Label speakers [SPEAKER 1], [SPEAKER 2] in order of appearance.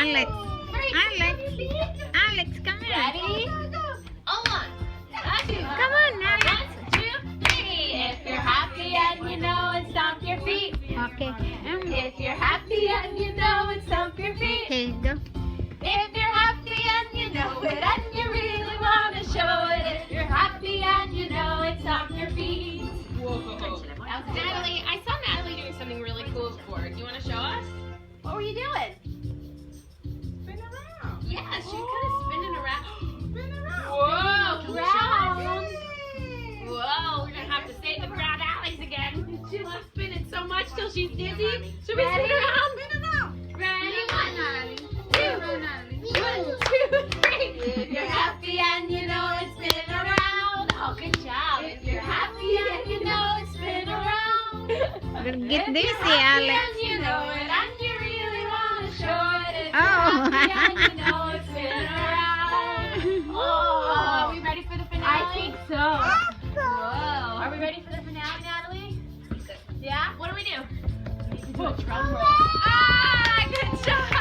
[SPEAKER 1] Alex. Alex, come here.
[SPEAKER 2] Ready? On.
[SPEAKER 1] Come on, Alex.
[SPEAKER 2] 1, 2, 3. If you're happy and you know it, stomp your feet.
[SPEAKER 1] Okay.
[SPEAKER 2] If you're happy and you know it, stomp your feet.
[SPEAKER 1] Okay, go.
[SPEAKER 2] If you're happy and you know it, and you really want to show it. If you're happy and you know it, stomp your feet. Whoa. Natalie, I saw Natalie doing something really cool before. Do you want to show us? What were you doing?
[SPEAKER 3] Spin around.
[SPEAKER 2] Yeah, she's kind of spinning around.
[SPEAKER 3] Spin around.
[SPEAKER 2] Whoa,
[SPEAKER 3] Spin
[SPEAKER 2] round.
[SPEAKER 3] Yay.
[SPEAKER 2] Whoa, we're gonna have to save the brown Alex again. She loves spinning so much till she's dizzy. Should we spin around?
[SPEAKER 3] Spin around.
[SPEAKER 2] Ready? 1, 2, 3. If you're happy and you know it, spin around. Oh, good job. If you're happy and you know it, spin around.
[SPEAKER 1] Get dizzy,
[SPEAKER 2] Happy
[SPEAKER 1] Alex.
[SPEAKER 2] and you know it, and you really want to show it. If you're
[SPEAKER 1] Oh.
[SPEAKER 2] happy and you know it, spin around. Oh, are we ready for the finale? I think so. Whoa. Are we ready for the finale, Natalie? Yeah? What do we do? We need to do a drum roll. Ah, good job.